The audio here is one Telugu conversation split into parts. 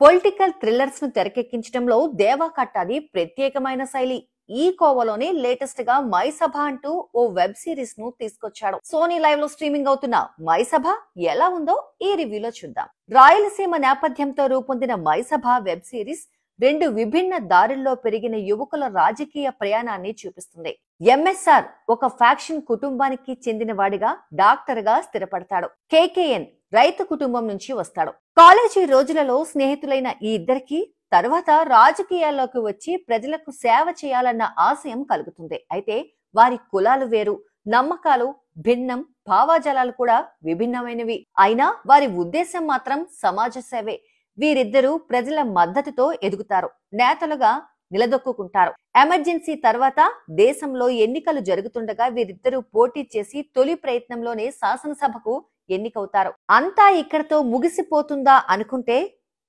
పొలిటికల్ థ్రిల్లర్స్ ను తెరకెక్కించడంలో దేవా కట్టాది ప్రత్యేకమైన శైలి. ఈ కోవలోనే లేటెస్ట్ గా మైసభ అంటూ ఓ వెబ్ సిరీస్ ను తీసుకొచ్చాడు. సోనీ లైవ్ లో స్ట్రీమింగ్ అవుతున్న మైసభ ఎలా ఉందో ఈ రివ్యూలో చూద్దాం. రాయలసీమ నేపథ్యంతో రూపొందిన మైసభ వెబ్ సిరీస్ రెండు విభిన్న దారుల్లో పెరిగిన యువకుల రాజకీయ ప్రయాణాన్ని చూపిస్తుంది. ఎంఎస్ఆర్ ఒక ఫ్యాక్షన్ కుటుంబానికి చెందిన వాడిగా డాక్టర్ గా స్థిరపడతాడు. కేకేఎన్ రైతు కుటుంబం నుంచి వస్తాడు. కాలేజీ రోజులలో స్నేహితులైన ఈ ఇద్దరికి తరువాత రాజకీయాల్లోకి వచ్చి ప్రజలకు సేవ చేయాలన్న ఆశయం కలుగుతుంది. అయితే వారి కులాలు వేరు, నమ్మకాలు భిన్నం, భావాజాలాలు కూడా విభిన్నమైనవి. అయినా వారి ఉద్దేశం మాత్రం సమాజ సేవే. వీరిద్దరూ ప్రజల మద్దతుతో ఎదుగుతారు, నేతలుగా నిలదొక్కుంటారు. ఎమర్జెన్సీ తర్వాత దేశంలో ఎన్నికలు జరుగుతుండగా వీరిద్దరూ పోటీ చేసి తొలి ప్రయత్నంలోనే శాసనసభకు ఎన్నికవుతారు. అంతా ఇక్కడతో ముగిసిపోతుందా అనుకుంటే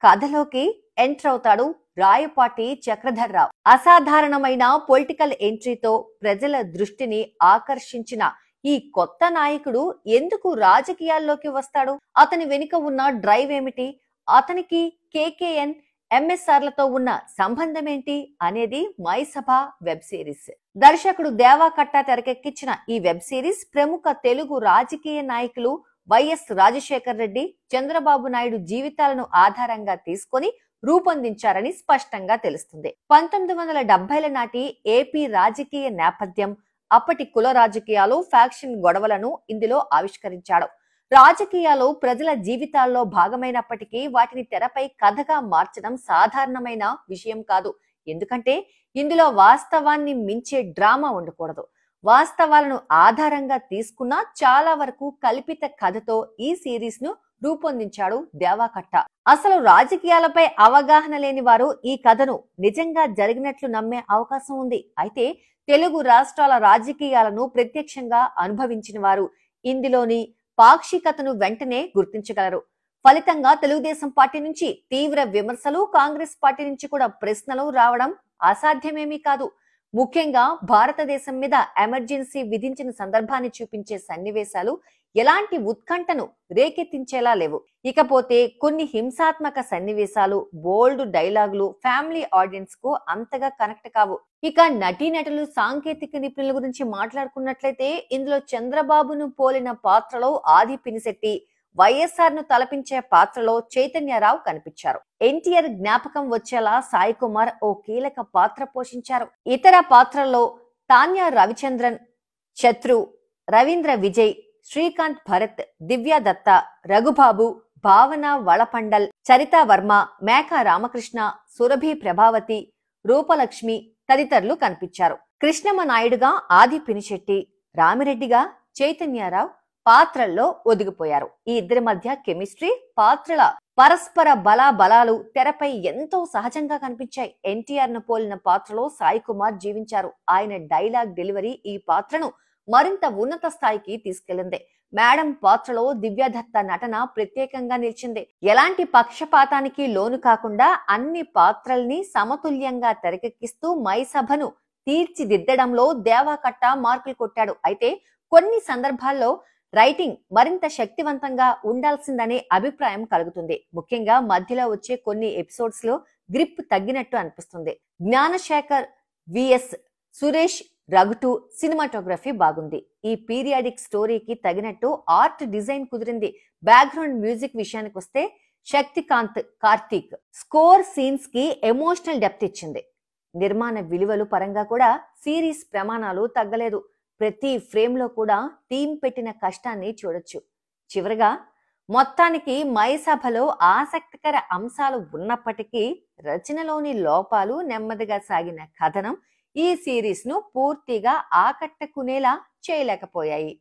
కథలోకి ఎంటర్ అవుతాడు రాయపాటి చక్రధర్రావు. అసాధారణమైన పొలిటికల్ ఎంట్రీతో ప్రజల దృష్టిని ఆకర్షించిన ఈ కొత్త నాయకుడు ఎందుకు రాజకీయాల్లోకి వస్తాడు? అతని వెనుక ఉన్న డ్రైవ్ ఏమిటి? అతనికి కేకేఎన్ ఎంఎస్ఆర్లతో ఉన్న సంబంధం ఏంటి అనేది మైసభ వెబ్ సిరీస్. దర్శకుడు దేవా కట్టా తెరకెక్కించిన ఈ వెబ్ సిరీస్ ప్రముఖ తెలుగు రాజకీయ నాయకులు వైఎస్ రాజశేఖర్ రెడ్డి, చంద్రబాబు నాయుడు జీవితాలను ఆధారంగా తీసుకొని రూపొందించారని స్పష్టంగా తెలుస్తుంది. 1970ల నాటి ఏపీ రాజకీయ నేపథ్యం, అప్పటి కుల రాజకీయాలు, ఫ్యాక్షన్ గొడవలను ఇందులో ఆవిష్కరించాడు. రాజకీయాలు ప్రజల జీవితాల్లో భాగమైనప్పటికీ వాటిని తెరపై కథగా మార్చడం సాధారణమైన విషయం కాదు. ఎందుకంటే ఇందులో వాస్తవాన్ని మించే డ్రామా ఉండకూడదు. వాస్తవాలను ఆధారంగా తీసుకున్న చాలా వరకు కల్పిత కథతో ఈ సిరీస్ ను రూపొందించాడు దేవా కట్టా. అసలు రాజకీయాలపై అవగాహన లేని వారు ఈ కథను నిజంగా జరిగినట్లు నమ్మే అవకాశం ఉంది. అయితే తెలుగు రాష్ట్రాల రాజకీయాలను ప్రత్యక్షంగా అనుభవించిన వారు ఇందులోని పాక్షికతను వెంటనే గుర్తించగలరు. ఫలితంగా తెలుగుదేశం పార్టీ నుంచి తీవ్ర విమర్శలు, కాంగ్రెస్ పార్టీ నుంచి కూడా ప్రశ్నలు రావడం అసాధ్యమేమీ కాదు. ముఖ్యంగా భారతదేశం మీద ఎమర్జెన్సీ విధించిన సందర్భాన్ని చూపించే సన్నివేశాలు ఎలాంటి ఉత్కంఠను రేకెత్తించేలా లేవు. ఇకపోతే కొన్ని హింసాత్మక సన్నివేశాలు, బోల్డ్ డైలాగులు ఫ్యామిలీ ఆడియన్స్ కు అంతగా కనెక్ట్ కావు. ఇక నటీనటులు, సాంకేతిక నిపుణుల గురించి మాట్లాడుకున్నట్లయితే ఇందులో చంద్రబాబును పోలిన పాత్రలో ఆది పినిశెట్టి, వైఎస్ఆర్ ను తలపించే పాత్రలో చైతన్యరావు కనిపించారు. ఎన్టీఆర్ జ్ఞాపకం వచ్చేలా సాయి కుమార్ ఓ కీలక పాత్ర పోషించారు. ఇతర పాత్రల్లో తాన్యా రవిచంద్రన్, శత్రు, రవీంద్ర విజయ్, శ్రీకాంత్ భరత్, దివ్యా దత్త, రఘుబాబు, భావన వళపండల్, చరితా వర్మ, మేఘా రామకృష్ణ, సురభి ప్రభావతి, రూపలక్ష్మి తదితరులు కనిపించారు. కృష్ణమ్మ నాయుడుగా ఆది పినిశెట్టి, రామిరెడ్డిగా చైతన్యరావు పాత్రల్లో ఒదిగిపోయారు. ఈ ఇద్దరి మధ్య కెమిస్ట్రీ, పాత్రల పరస్పర బలాబలాలు తెరపై ఎంతో సహజంగా కనిపించాయి. ఎన్టీఆర్ ను పోలిన పాత్రలో సాయి కుమార్ జీవించారు. ఆయన డైలాగ్ డెలివరీ ఈ పాత్రను మరింత ఉన్నత స్థాయికి తీసుకెళ్లింది. మేడం పాత్రలో దివ్యదత్త నటన ప్రత్యేకంగా నిలిచింది. ఎలాంటి పక్షపాతానికి లోను కాకుండా అన్ని పాత్రల్ని సమతుల్యంగా తెరకెక్కిస్తూ మైసభను తీర్చిదిద్దడంలో దేవా కట్టా మార్కులు కొట్టాడు. అయితే కొన్ని సందర్భాల్లో రైటింగ్ మరింత శక్తివంతంగా ఉండాల్సిందనే అభిప్రాయం కలుగుతుంది. ముఖ్యంగా మధ్యలో వచ్చే కొన్ని ఎపిసోడ్స్ లో గ్రిప్ తగ్గినట్టు అనిపిస్తుంది. జ్ఞానశేఖర్ విఎస్ సురేష్ రఘుటు సినిమాటోగ్రఫీ బాగుంది. ఈ పీరియాడిక్ స్టోరీకి తగినట్టు ఆర్ట్ డిజైన్ కుదిరింది. బ్యాక్గ్రౌండ్ మ్యూజిక్ విషయానికి వస్తే శక్తికాంత్, కార్తీక్ స్కోర్ సీన్స్ కి ఎమోషనల్ డెప్త్ ఇచ్చింది. నిర్మాణ విలువలు పరంగా కూడా సిరీస్ ప్రమాణాలు తగ్గలేదు. ప్రతి ఫ్రేమ్ లో కూడా టీం పెట్టిన కష్టాన్ని చూడొచ్చు. చివరగా మొత్తానికి మైసభలో ఆసక్తికర అంశాలు ఉన్నప్పటికీ రచనలోని లోపాలు, నెమ్మదిగా సాగిన కథనం ఈ సిరీస్ ను పూర్తిగా ఆకట్టుకునేలా చేయలేకపోయాయి.